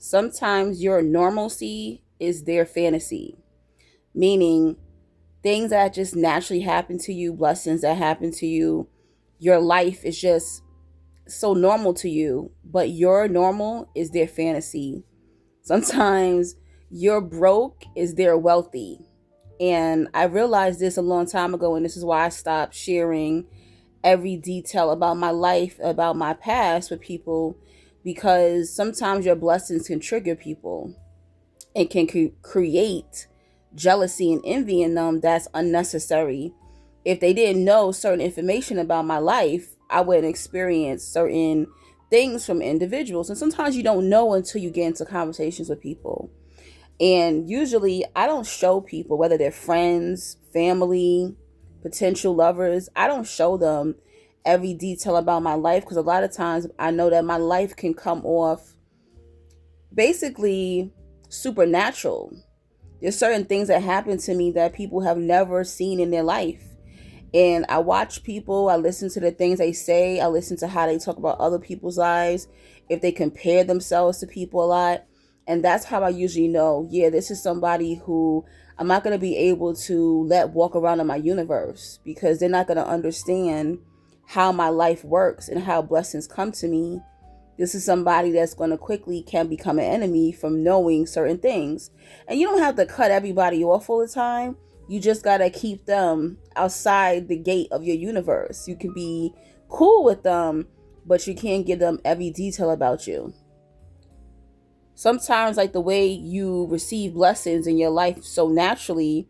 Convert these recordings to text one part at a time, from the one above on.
Sometimes your normalcy is their fantasy, meaning things that just naturally happen to you, blessings that happen to you, your life is just so normal to you, but your normal is their fantasy. Sometimes your broke is their wealthy. And I realized this a long time ago, and this is why I stopped sharing every detail about my life, about my past with people, because sometimes your blessings can trigger people and can create jealousy and envy in them that's unnecessary. If they didn't know certain information about my life, I wouldn't experience certain things from individuals. And sometimes you don't know until you get into conversations with people. And usually I don't show people, whether they're friends, family, potential lovers, I don't show them every detail about my life, because a lot of times I know that my life can come off basically supernatural. There's certain things that happen to me that people have never seen in their life. And I watch people, I listen to the things they say, I listen to how they talk about other people's lives, if they compare themselves to people a lot. And that's how I usually know, yeah, this is somebody who I'm not going to be able to let walk around in my universe, because they're not going to understand how my life works and how blessings come to me. This is somebody that's going to quickly can become an enemy from knowing certain things. And you don't have to cut everybody off all the time. You just got to keep them outside the gate of your universe. You can be cool with them, but you can't give them every detail about you. Sometimes, like, the way you receive blessings in your life so naturally,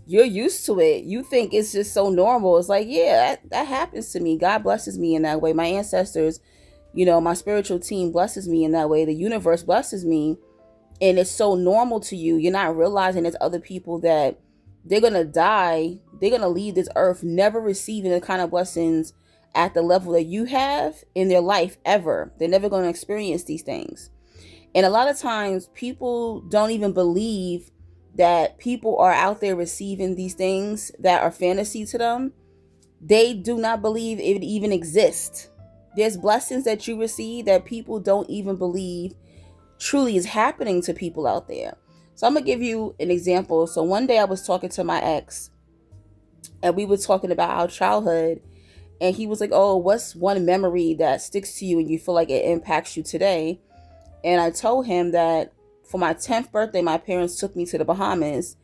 you're used to it. You think it's just so normal. It's like, yeah, that happens to me. God blesses me in that way. My ancestors, my spiritual team blesses me in that way. The universe blesses me. And it's so normal to you. You're not realizing there's other people that they're going to die. They're going to leave this earth never receiving the kind of blessings at the level that you have in their life ever. They're never going to experience these things. And a lot of times people don't even believe that people are out there receiving these things that are fantasy to them. They do not believe it even exists. There's blessings that you receive that people don't even believe truly is happening to people out there. So I'm going to give you an example. So one day I was talking to my ex, and we were talking about our childhood. And he was like, oh, what's one memory that sticks to you and you feel like it impacts you today? And I told him that for my 10th birthday, my parents took me to the Bahamas.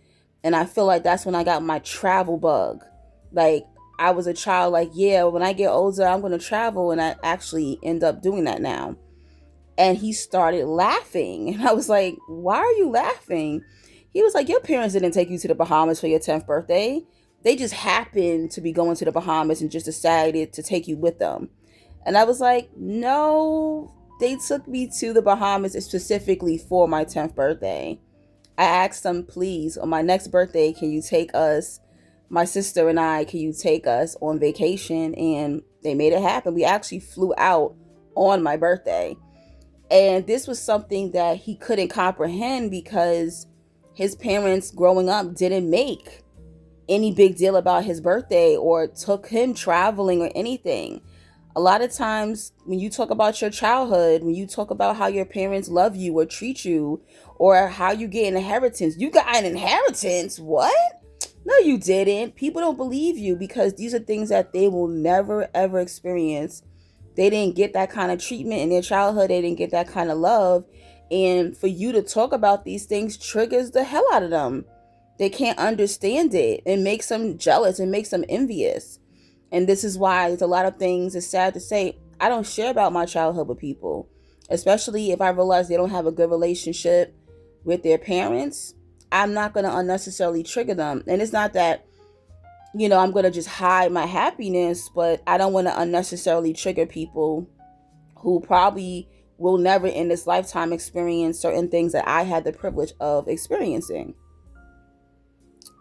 And I feel like that's when I got my travel bug. Like, I was a child, like, yeah, when I get older, I'm going to travel. And I actually end up doing that now. And he started laughing. And I was like, why are you laughing? He was like, your parents didn't take you to the Bahamas for your 10th birthday. They just happened to be going to the Bahamas and just decided to take you with them. And I was like, no, they took me to the Bahamas specifically for my 10th birthday. I asked them, please, on my next birthday, can you take us, my sister and I, can you take us on vacation? And they made it happen. We actually flew out on my birthday. And this was something that he couldn't comprehend, because his parents growing up didn't make any big deal about his birthday or took him traveling or anything. A lot of times when you talk about your childhood, when you talk about how your parents love you or treat you, or how you get an inheritance, you got an inheritance? What? No, you didn't. People don't believe you, because these are things that they will never, ever experience. They didn't get that kind of treatment in their childhood. They didn't get that kind of love. And for you to talk about these things triggers the hell out of them. They can't understand it. It makes them jealous. It makes them envious. And this is why there's a lot of things, it's sad to say, I don't share about my childhood with people. Especially if I realize they don't have a good relationship with their parents. I'm not going to unnecessarily trigger them. And it's not that, I'm going to just hide my happiness, but I don't want to unnecessarily trigger people who probably will never in this lifetime experience certain things that I had the privilege of experiencing.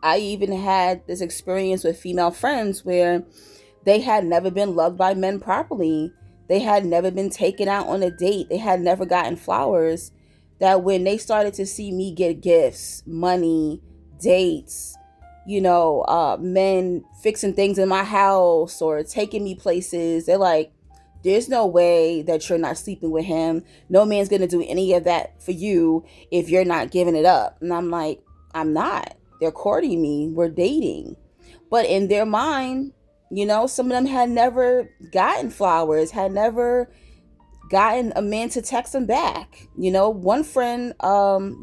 I even had this experience with female friends where they had never been loved by men properly. They had never been taken out on a date. They had never gotten flowers. That when they started to see me get gifts, money, dates, men fixing things in my house or taking me places, they're like, There's no way that you're not sleeping with him. No man's going to do any of that for you if you're not giving it up. And I'm like, I'm not. They're courting me. We're dating. But in their mind, some of them had never gotten flowers, had never gotten a man to text them back. One friend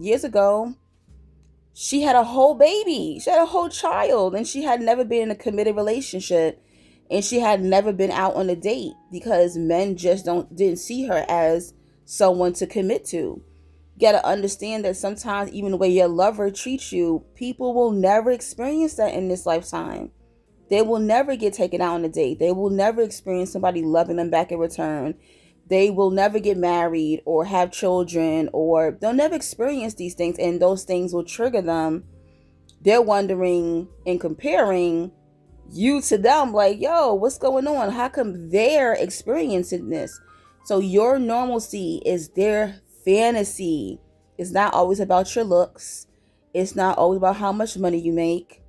years ago, she had a whole baby. She had a whole child, and she had never been in a committed relationship, and she had never been out on a date because men just didn't see her as someone to commit to. You got to understand that sometimes even the way your lover treats you, people will never experience that in this lifetime. They will never get taken out on a date. They will never experience somebody loving them back in return. They will never get married or have children, or they'll never experience these things, and those things will trigger them. They're wondering and comparing you to them, like, yo, what's going on? How come they're experiencing this? So your normalcy is their fantasy. It's not always about your looks. It's not always about how much money you make.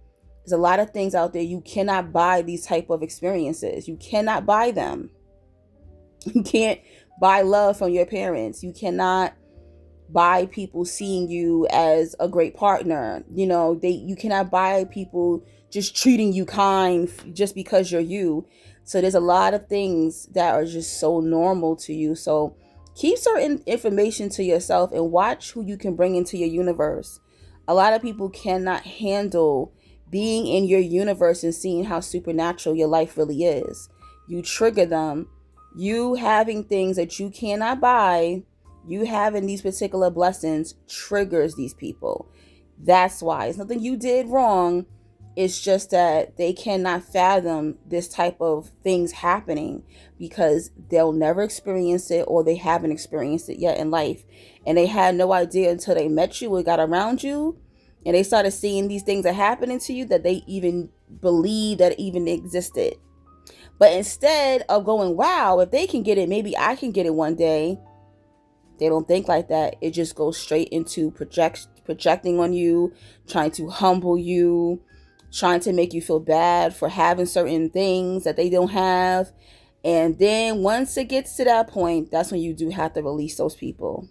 There's a lot of things out there. You cannot buy these type of experiences. You cannot buy them. You can't buy love from your parents. You cannot buy people seeing you as a great partner. You cannot buy people just treating you kind just because you're you. So there's a lot of things that are just so normal to you. So keep certain information to yourself and watch who you can bring into your universe. A lot of people cannot handle being in your universe and seeing how supernatural your life really is. You trigger them. You having things that you cannot buy, you having these particular blessings triggers these people. That's why. It's nothing you did wrong. It's just that they cannot fathom this type of things happening because they'll never experience it, or they haven't experienced it yet in life. And they had no idea until they met you or got around you, and they started seeing these things are happening to you, that they even believe that it even existed. But instead of going, wow, if they can get it, maybe I can get it one day, they don't think like that. It just goes straight into projecting on you, trying to humble you, trying to make you feel bad for having certain things that they don't have. And then once it gets to that point, that's when you do have to release those people.